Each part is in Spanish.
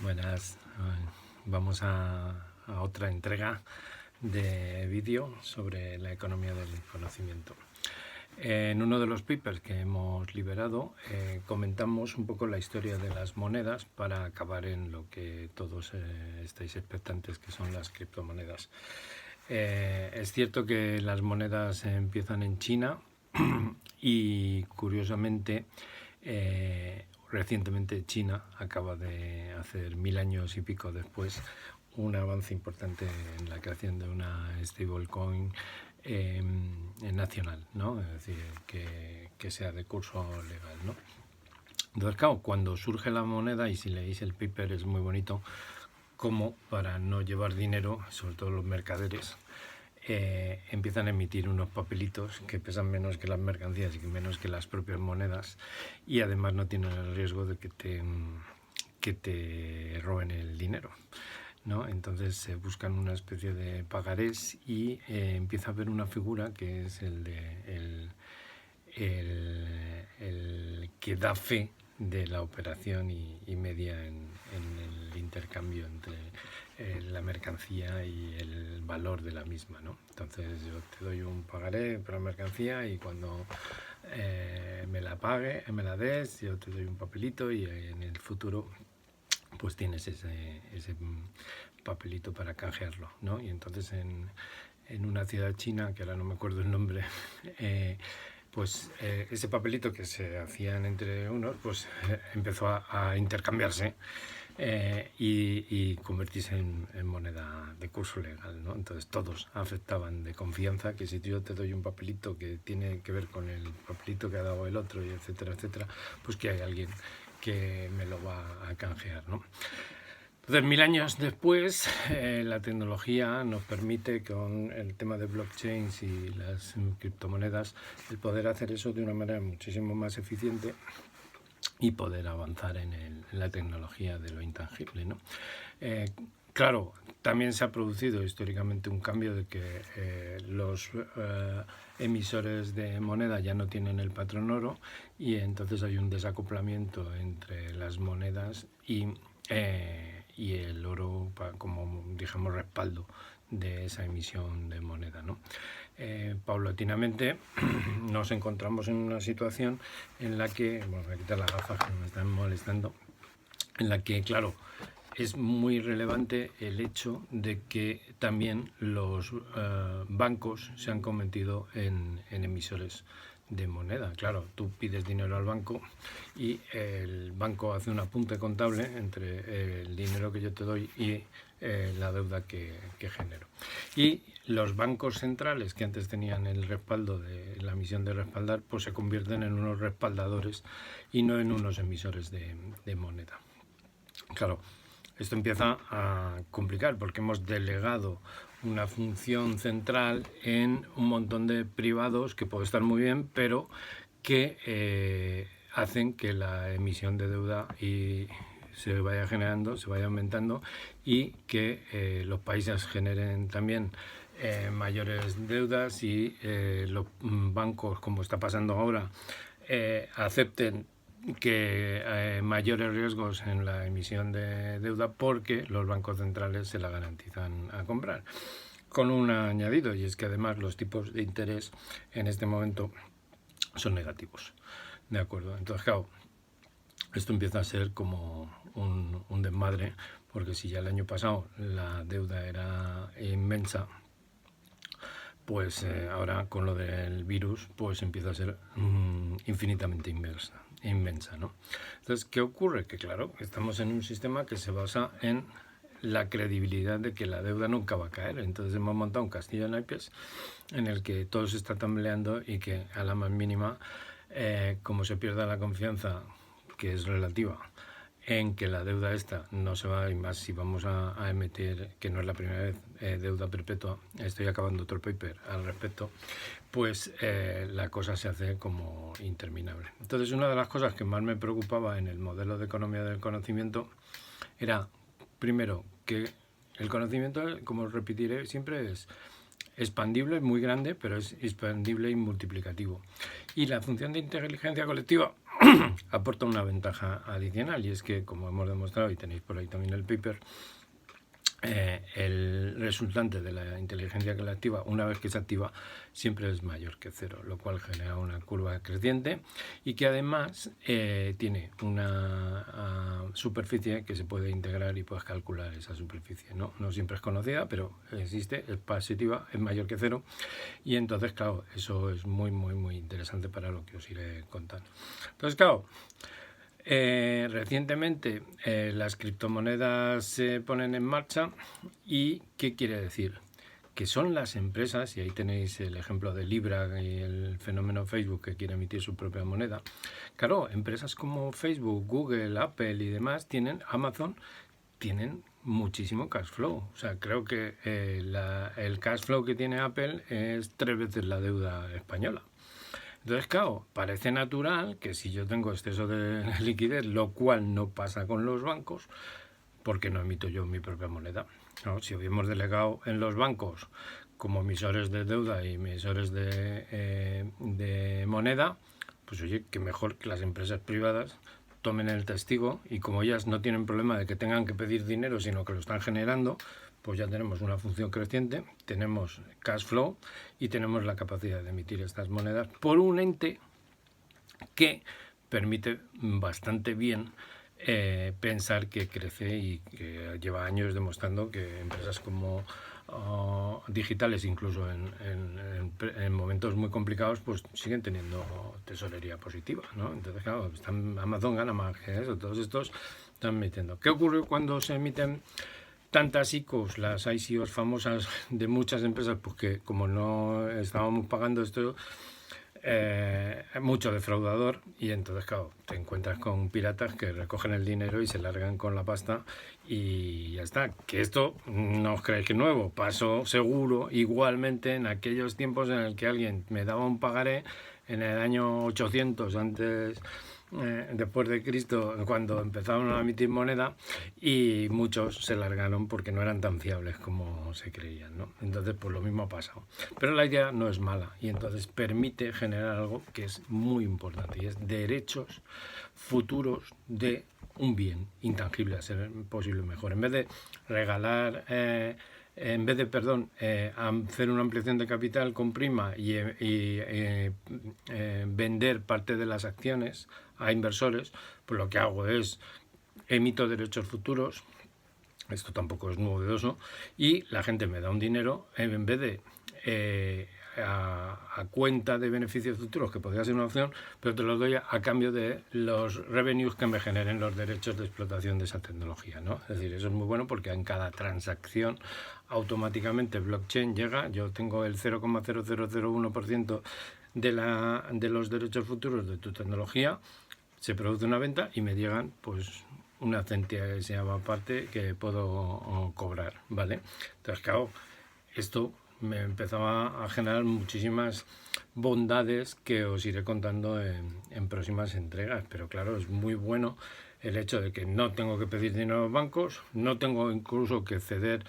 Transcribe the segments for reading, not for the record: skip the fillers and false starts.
Buenas, vamos a otra entrega de vídeo sobre la economía del conocimiento. En uno de los papers que hemos liberado comentamos un poco la historia de las monedas para acabar en lo que todos estáis expectantes, que son las criptomonedas. Es cierto que las monedas empiezan en China y curiosamente recientemente China acaba de hacer 1000 años y pico después un avance importante en la creación de una stablecoin nacional, ¿no? Es decir, que sea de curso legal, ¿no? Entonces, claro, cuando surge la moneda, y si leéis el paper es muy bonito, como para no llevar dinero, sobre todo los mercaderes, empiezan a emitir unos papelitos que pesan menos que las mercancías y menos que las propias monedas, y además no tienen el riesgo de que te roben el dinero, ¿no? Entonces se buscan una especie de pagarés y empieza a haber una figura que es el que da fe de la operación y media en el intercambio entre la mercancía y el valor de la misma, ¿no? Entonces yo te doy un pagaré por la mercancía y cuando me la des, yo te doy un papelito y en el futuro pues tienes ese papelito para canjearlo, ¿no? Y entonces en una ciudad china, que ahora no me acuerdo el nombre, pues ese papelito que se hacían entre unos, pues empezó a intercambiarse y convertirse en moneda de curso legal, ¿no? Entonces todos afectaban de confianza que si yo te doy un papelito que tiene que ver con el papelito que ha dado el otro, y etcétera, etcétera, pues que hay alguien que me lo va a canjear, ¿no? Entonces, 1000 años después, la tecnología nos permite, con el tema de blockchains y las criptomonedas, el poder hacer eso de una manera muchísimo más eficiente y poder avanzar en la tecnología de lo intangible, ¿no? Claro, también se ha producido históricamente un cambio de que los emisores de moneda ya no tienen el patrón oro y entonces hay un desacoplamiento entre las monedas y el oro como, digamos, respaldo de esa emisión de moneda, ¿no? Paulatinamente nos encontramos en una situación en la que, bueno, voy a quitar las gafas que me están molestando, en la que, claro, es muy relevante el hecho de que también los bancos se han convertido en emisores de moneda. Claro, tú pides dinero al banco y el banco hace un apunte contable entre el dinero que yo te doy y la deuda que genero. Y los bancos centrales, que antes tenían el respaldo de la misión de respaldar, pues se convierten en unos respaldadores y no en unos emisores de moneda. Claro, esto empieza a complicar porque hemos delegado una función central en un montón de privados que puede estar muy bien, pero que hacen que la emisión de deuda se vaya generando, se vaya aumentando y que los países generen también mayores deudas y los bancos, como está pasando ahora, acepten que mayores riesgos en la emisión de deuda porque los bancos centrales se la garantizan a comprar. Con un añadido, y es que además los tipos de interés en este momento son negativos. ¿De acuerdo? Entonces, claro, esto empieza a ser como un desmadre, porque si ya el año pasado la deuda era inmensa, pues ahora con lo del virus pues empieza a ser infinitamente inmensa, ¿no? Entonces, ¿qué ocurre? Que claro, estamos en un sistema que se basa en la credibilidad de que la deuda nunca va a caer. Entonces hemos montado un castillo de naipes en el que todo se está tambaleando y que a la más mínima, como se pierda la confianza, que es relativa, en que la deuda esta no se va, y más si vamos a emitir, que no es la primera vez, deuda perpetua, estoy acabando otro paper al respecto, pues la cosa se hace como interminable. Entonces, una de las cosas que más me preocupaba en el modelo de economía del conocimiento era, primero, que el conocimiento, como repetiré siempre, es expandible, es muy grande, pero es expandible y multiplicativo. Y la función de inteligencia colectiva, aporta una ventaja adicional, y es que, como hemos demostrado y tenéis por ahí también el paper, el resultante de la inteligencia colectiva, una vez que se activa, siempre es mayor que cero, lo cual genera una curva creciente y que además tiene una superficie que se puede integrar y puedes calcular esa superficie. No siempre es conocida, pero existe, es positiva, es mayor que cero, y entonces, claro, eso es muy, muy, muy interesante para lo que os iré contando. Entonces, claro, recientemente las criptomonedas se ponen en marcha. ¿Y qué quiere decir? Que son las empresas, y ahí tenéis el ejemplo de Libra y el fenómeno Facebook, que quiere emitir su propia moneda. Claro, empresas como Facebook, Google, Apple y demás, Amazon, tienen muchísimo cash flow. O sea, creo que el cash flow que tiene Apple es 3 veces la deuda española. Entonces, claro, parece natural que si yo tengo exceso de liquidez, lo cual no pasa con los bancos, ¿por qué no emito yo mi propia moneda? ¿No? Si hubiéramos delegado en los bancos como emisores de deuda y emisores de moneda, pues oye, que mejor que las empresas privadas tomen el testigo, y como ellas no tienen problema de que tengan que pedir dinero, sino que lo están generando, pues ya tenemos una función creciente, tenemos cash flow y tenemos la capacidad de emitir estas monedas por un ente que permite bastante bien pensar que crece, y que lleva años demostrando que empresas como digitales, incluso en momentos muy complicados, pues siguen teniendo tesorería positiva, ¿no? Entonces, claro, Amazon gana más que eso, todos estos están metiendo. ¿Qué ocurre cuando se emiten tantas ICOs, las ICOs famosas de muchas empresas? Pues que como no estábamos pagando esto, mucho defraudador, y entonces, claro, te encuentras con piratas que recogen el dinero y se largan con la pasta, y ya está. Que esto no os creéis que es nuevo, pasó seguro igualmente en aquellos tiempos en el que alguien me daba un pagaré en el año 800 antes, después de Cristo, cuando empezaron a emitir moneda, y muchos se largaron porque no eran tan fiables como se creían, ¿no? Entonces, pues lo mismo ha pasado. Pero la idea no es mala, y entonces permite generar algo que es muy importante, y es derechos futuros de un bien intangible, a ser posible mejor. En vez de regalar... hacer una ampliación de capital con prima y vender parte de las acciones a inversores, pues lo que hago es emito derechos futuros. Esto tampoco es novedoso, y la gente me da un dinero en vez de a cuenta de beneficios futuros, que podría ser una opción, pero te los doy a cambio de los revenues que me generen los derechos de explotación de esa tecnología, ¿no? Es decir, eso es muy bueno, porque en cada transacción automáticamente blockchain llega, yo tengo el 0,0001% de los derechos futuros de tu tecnología, se produce una venta y me llegan pues una centésima parte que puedo cobrar, ¿vale? Entonces, claro, esto me empezaba a generar muchísimas bondades que os iré contando en próximas entregas, pero claro, es muy bueno el hecho de que no tengo que pedir dinero a los bancos, no tengo incluso que ceder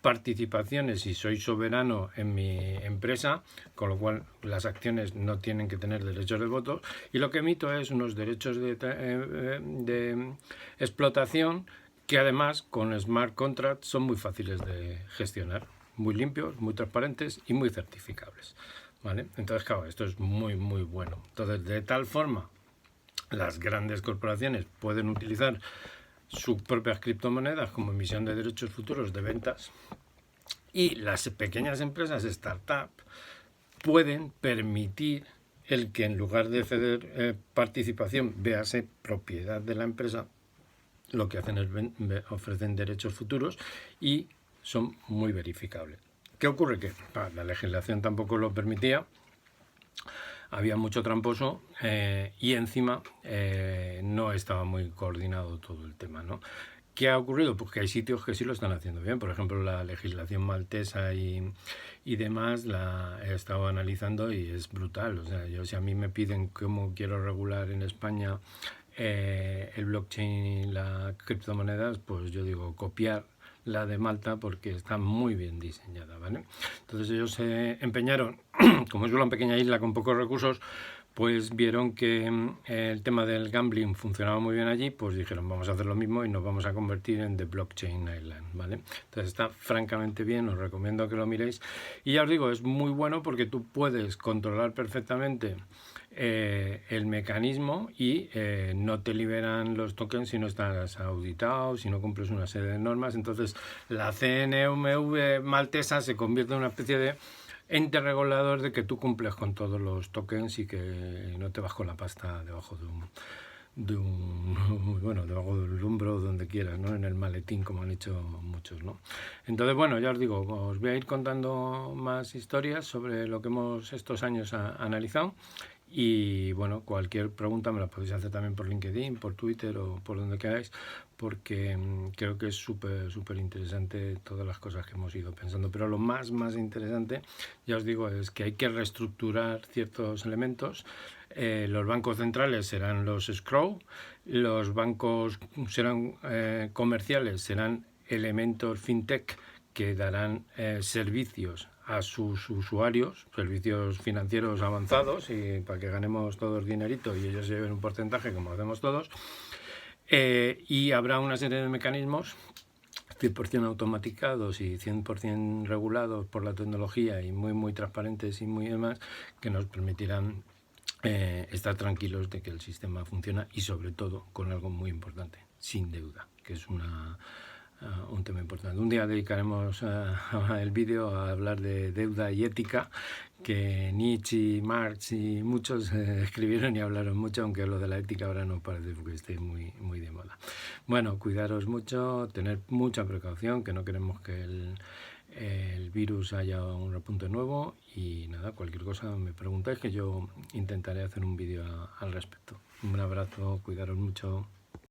participaciones si soy soberano en mi empresa, con lo cual las acciones no tienen que tener derechos de voto, y lo que emito es unos derechos de explotación que además con smart contracts son muy fáciles de gestionar, muy limpios, muy transparentes y muy certificables, ¿vale? Entonces, claro, esto es muy, muy bueno. Entonces, de tal forma, las grandes corporaciones pueden utilizar sus propias criptomonedas como emisión de derechos futuros de ventas, y las pequeñas empresas startup pueden permitir el que, en lugar de ceder participación, véase propiedad de la empresa, lo que hacen es ofrecen derechos futuros y son muy verificables. ¿Qué ocurre? Que la legislación tampoco lo permitía, había mucho tramposo, y encima no estaba muy coordinado todo el tema, ¿no? ¿Qué ha ocurrido? Pues que hay sitios que sí lo están haciendo bien. Por ejemplo, la legislación maltesa y demás la he estado analizando y es brutal. O sea, si a mí me piden cómo quiero regular en España el blockchain y las criptomonedas, pues yo digo copiar la de Malta, porque está muy bien diseñada, ¿vale? Entonces ellos se empeñaron, como es una pequeña isla con pocos recursos, pues vieron que el tema del gambling funcionaba muy bien allí, pues dijeron vamos a hacer lo mismo y nos vamos a convertir en The Blockchain Island, ¿vale? Entonces está francamente bien, os recomiendo que lo miréis. Y ya os digo, es muy bueno porque tú puedes controlar perfectamente el mecanismo y no te liberan los tokens si no estás auditado, si no cumples una serie de normas. Entonces la CNMV maltesa se convierte en una especie de ente regulador de que tú cumples con todos los tokens y que no te vas con la pasta debajo bueno, debajo del hombro, donde quieras, ¿no? En el maletín, como han hecho muchos, ¿no? Entonces, bueno, ya os digo, os voy a ir contando más historias sobre lo que hemos estos años analizado. Y bueno, cualquier pregunta me la podéis hacer también por LinkedIn, por Twitter o por donde queráis, porque creo que es súper interesante todas las cosas que hemos ido pensando. Pero lo más interesante, ya os digo, es que hay que reestructurar ciertos elementos. Los bancos centrales serán los escrow, los bancos serán comerciales, serán elementos fintech que darán servicios a sus usuarios, servicios financieros avanzados, y para que ganemos todos dinerito y ellos se lleven un porcentaje como hacemos todos. Y habrá una serie de mecanismos 100% automatizados y 100% regulados por la tecnología y muy transparentes y muy demás, que nos permitirán estar tranquilos de que el sistema funciona y sobre todo con algo muy importante, sin deuda, que es un tema importante. Un día dedicaremos el vídeo a hablar de deuda y ética, que Nietzsche, Marx y muchos escribieron y hablaron mucho, aunque lo de la ética ahora no parece que esté muy de moda. Bueno, cuidaros mucho, tener mucha precaución, que no queremos que el virus haya un repunte nuevo, y nada, cualquier cosa me preguntáis que yo intentaré hacer un vídeo al respecto. Un abrazo, cuidaros mucho.